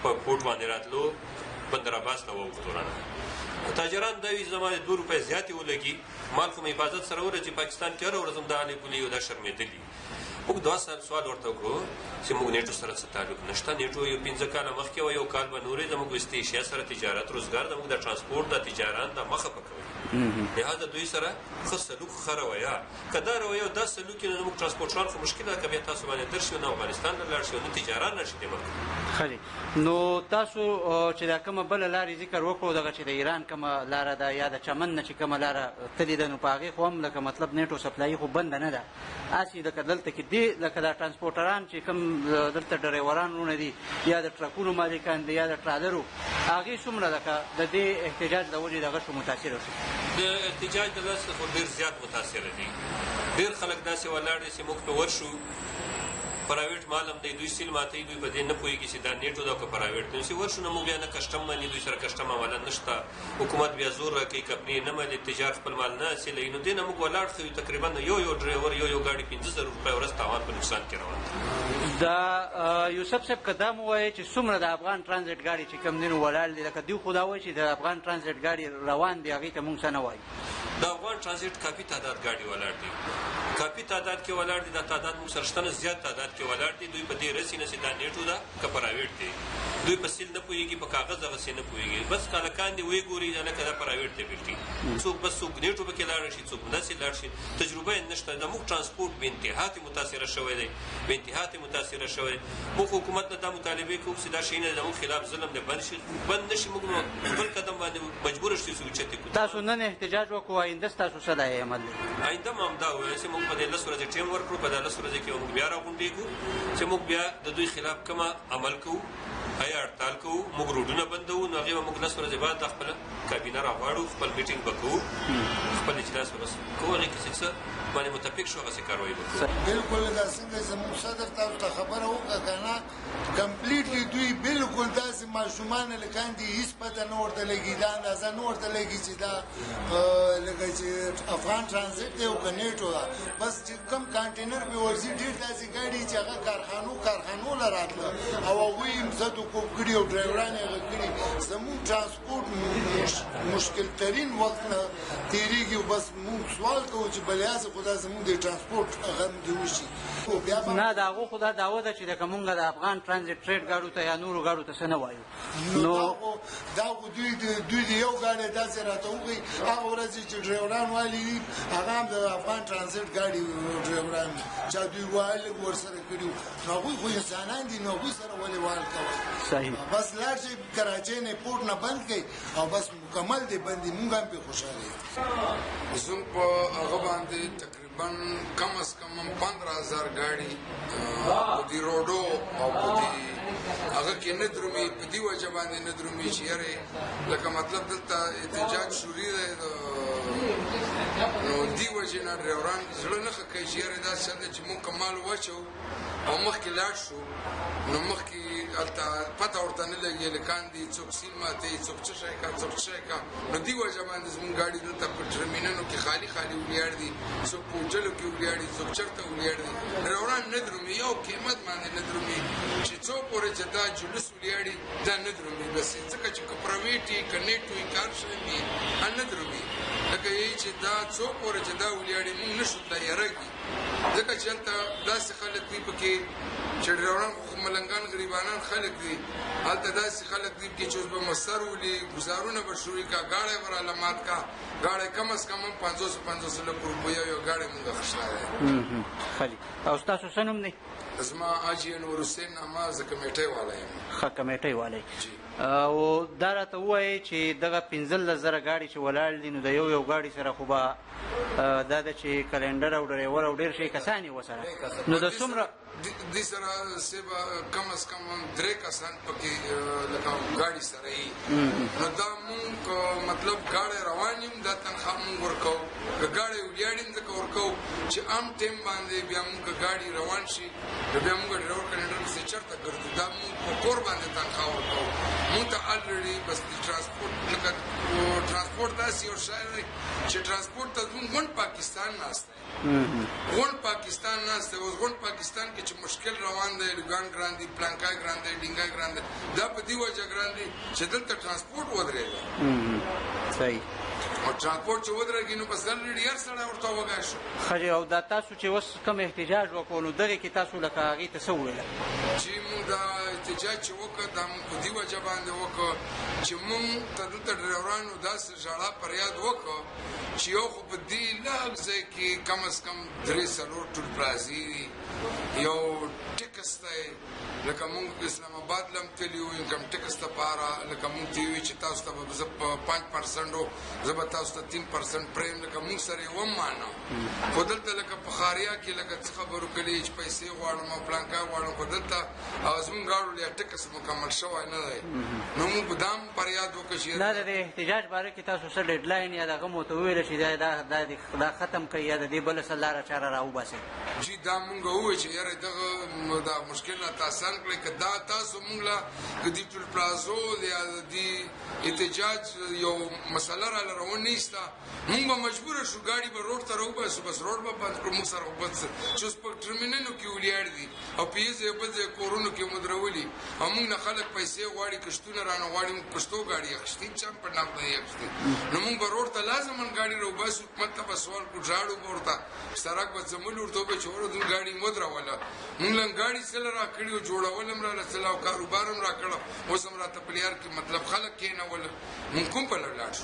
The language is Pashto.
په پورټ باندې راتلو بندر عباس ته ووختو رانه تاجران دا وایي زما 2 روپۍ زیاتې ولګي مال خو مې حفاظت سره ورځي پاکستان کې هره ورځ هم دا لیکلي او دا شرمېدلي موږ 2 سوال ورته وکړو چې موږ نیټو سره څه تعلق نشته نیټو یو 15 کاله مخکې و یو کال به نورې زموږ ویستې اشیا سره تجارت روزګار زموږ د ټرانسپورټ د تجاران دا مخه پکوي لهذا دوی سره ښه سلوک ښه رویه که دا رویه او دا سلوک یې نو زموږ ټرانسپورټران خو مشکل ده که بیا تاسو باندې درشي نه افغانستان ته لاړ شي نه تجاران راشي دې ملک ښه نو تاسو چې دا کومه بله لارې ذکر وکړو دغه چې د ایران کومه لاره ده یا د چمن نه چې کومه لاره تللې ده نو په هغې خو هم لکه مطلب نیټو سپلایي خو بنده نه ده هسې لکه دلته کې دې لکه دا ټرانسپورټران چې کوم دلته ډریوران ورونه دي یا د ټرکونو مالکان دي یا د ټرالرو هغې څومره لکه د دې احتجاج له وجې دغه شو متاثره شو د احتجاج د لاسه خو ډېر زیات متاثره دي ډېر خلک داسې ولاړ دي چې موږ ته ورشو پرایویټ مال هم دی دوی سیل ماتوي دوی په دې نه پوهېږي چې دا نیټو ده که پرایویټ دی چې ورشو نه موږ بیا نه کسټم مني دوی سره کسټم حواله نشته حکومت بیا زور راکوي کمپنۍ نه مني تجار خپل مال نه حاصلوي نو دې نه موږ ولاړ ښه یو تقریبا یو ډریور یو ګاډي 15,000 روپۍ ورځ تاوان په نقصان کې روان دی دا یوسف صاحب که دا مو وایي چې څومره د افغان ټرانزیټ ګاډي چې کوم دي نو ولاړ دي لکه دوی خو دا وایي چې د افغان ټرانزیټ ګاډي روان دي هغې ته موږ څه نه وایو د افغان ټرانزیټ کافي تعداد ګاډي ولاړ دي کافي تعداد کې ولاړ دي دا تعداد موږ سره شته نه زیات تعداد کې ولاړ دي دوی په دې رسي نه چې دا نیټو ده که پرایویټ دی دوی په سیل نه پوهېږي په کاغذ هغسې نه پوهېږي بس هلکان دې ویې ګوري هلکه دا پرایویټ دی بلکې څوک بس څوک نیټو پکې لاړ شي څوک داسې لاړ شي تجربه یې نشته زموږ ټرانسپورټ بې انتهاتې متاثره شوی دی بې انتهاتې متاثره شوی دی موږ حکومت نه دا مطالبې کوو چې دا شیونه زموږ خلاف ظلم دی بند شي بند نه شي موږ نو خپل قدم باندې مجبوره شو چې اوچتې کړو تاسو نن احتجاج وکړو آینده ستاسو څه لایې عمل دی آینده هم همدا وویل چې موږ په دې 10 ورځې ټیم ورکړو په دا 10 ورځې کې موږ بیا راغونډېږو چې موږ بیا د دوی خلاف کومه عمل کوو آیا هړتال کوو موږ روډونه بندوو نو هغې به موږ 10 ورځې بعد دا خپله کابینه راغواړو خپل میټینګ به کوو خپل اجلاس به بس کوو هغې کې چې څه باندې متفق شو هغسې کاروایي به کوو بلکل دا څنګه زموږ صدر تاسو ته خبره وکړه که نه کمپلیټلی دوی بلکل داسې ماشومان هلکان دي هېڅ پته نه ورته لګي دا اندازه نه ورته لګي چې دا لکه چې افغان ټرانزیټ دی او که نیټو ده بس چې کوم کانټینر پې ورځي ډېر داسې ګاډي چې هغه کارخانو له راتله او هغوی یې مزد وکوب کړي او ډرایوران یې هغه کړي زموږ ټرانسپورټ مشکل ترین وخت نه تېرېږي او بس موږ سوال کوو چې بلیازه خو دا زموږ د ټرانسپورټ هغه دې وشي نه د هغو خو دا دعوه ده چې لکه مونږ د افغان ټرانزیټ ټریډ ګاډو ته یا نورو ګاډو ته څه نه وایو نو دا خو دوی د یو ګاډی داسې راته وښایي هغه ورځې چې ډرایوران والي دي هغه هم د افغان ټرانزیټ ګاډي ډرایوران دي چا دوی وایي ورسره کړي وو نو هغوی خو انسانان دي نو هغوی سره ولې وال کوئ صحیح بس لاړ شئ کراچۍ نه پورټ نه بند کړئ او بس مکمل دی بند دي مونږ هم پرې خوشحاله یو زموږ په هغه باندې تقریبا کم از کم 15,000 ګاډي په دې روډو او په دې هغه کې نه درومي په دې وجه باندې نه درومي چې یارې لکه مطلب دلته احتجاج شروع دی نو دې وجې نه ډرایوران زړه نه ښه کوي چې یارې داسې څه ده چې موږ کمال واچو او مخکې لاړ شو نو مخکې هلته پته ورته نه لګي هلکان دي څوک سیل ماتوي څوک څه شی کا څوک څه شی کا نو دې وجه باندې زموږ ګاډي دلته په ټرمینلو کې خالي ولاړ دي څوک په هوټلو کې ولاړ دي څوک چېرته ولاړ دي ډرایوران نه درومي یو قیمت باندې نه درومي چې څو پورې چې دا جلوس ولاړ دي دا نه درومي بس ځکه چې که پرایویټ وي که نیټ وي کار شوی وي نه درومي لکه یې چې دا څو پورې چې دا ولاړ دي موږ نشو تیارېږي ځکه چې هلته داسې خلک دي پکې چې ډرایوران خو ملنګان غریبانان خلک دي هلته داسې خلک دي چې اوس به مسر ولي ګزارونه به شروع کا ګاډی به راله مات کا ګاډی کم از کم 500 لک روپیه یو ګاډی مونږ اخیستی دی ښه او ستاسو څه نوم دی زما حاجي انور حسین نامه زه کمیټۍ والا یم ښه کمیټۍ والی او دا راته ووایئ چې دغه 15,000 ګاډي چې ولاړ دي نو د یو غاړي سره خو به دا ده چې کلنډر او ډرایور او ډېر شي کسان یې ورسره نو د څومره دې سره سبا کم از کم 3 کسان پکې لکه ګاډي سره یي نو دا مونږ مطلب ګاډی روان یم دا تنخوا مونږ ورکوو که ګاډی ولاړ یم ځکه ورکوو چې عام ټایم باندې بیا مونږ که ګاډي روان شي نو بیا مونږ ډرایور کلنډر پسې چېرته ګرځو دا مونږ په کور باندې تنخوا ورکوو مونږ ته الریډي بس د ټرانسپورټ لکه ټرانسپورټ داسې یو شی دی چې ټرانسپورټ ته زموږ غونډ پاکستان ناست دی غونډ پاکستان ناست دی اوس غونډ پاکستان کې چې مشکل روان دی لګان ګران دي پلانکای ګران دی ډینګای ګران دی دا په دې وجه ګران دي چې دلته ټرانسپورټ ودرېږي صحیح او ټرانسپورټ چې ودرېږي نو بس الریډي هر سړی ورته وږی شو ښه او دا تاسو چې اوس کوم احتجاج وکړو نو دغې کې تاسو لکه هغې ته څه وویله چې مونږ دا احتجاج چې وکړه دا مونږ په دې وجه باندې وکړه چې مونږ ته دلته ډریورانو داسې ژړا فریاد وکړه چې یو خو په دې لږ ځای کې کم از کم 3-4 ټول پلازي دي یو ټکس دی لکه مونږ اسلام آباد لم تللي یو انکم ټکس دپاره لکه مونږ ته وي چې تاسو ته به زه په 5% زه به تاسو ته 3% پریم لکه مونږ سره یې ومانه خو دلته لکه په ښاریا کې لکه څه خبرو کړي چې پیسې غواړم او پلانکای غواړم خو دلته زموږ غاړو یا ټکس مکمل شوی نه دی نو موږ به دا هم فریاد وکړو چې دا د احتجاج باره کې تاسو څه ډیډلاین یا دغه مو ته وویله چې دا ختم کړئ یا د دې بله څه لاره چاره راوباسئ جی دا مونږ ووایو چې یاره دغه دا مشکل راته اسان کړئ که دا تاسو مونږ له د دې ټول پلازو یا د دې احتجاج یو مسله راله روان نه ایسته مونږ به مجبوره شو ګاډي به روډ ته راوباسو بس روډ به بند کړو مونږ سره خو بس چې اوس په ټرمینلو کې ولیاړ دي او په یو ځای بل ځای کورونو کې مدرولي او مونږ نه خلک پیسې غواړي کشتونه رانه غواړي مونږ پښتو ګاډي اخیستې چا په نغده یې اخیستې نو مونږ به روډ ته لازمن ګاډي راوباسو حکومت ته به سوال کړو ژاړو به ورته سړک به ځملو ورته به چې ورو دوی ګاډي ودروله مونږ له ګاډي څه له راکړي او جوړول هم راله څه او کاروبار هم راکړه اوس هم راته په لیار کې مطلب خلک کېنول مونږ کوم په لړ لاړ شو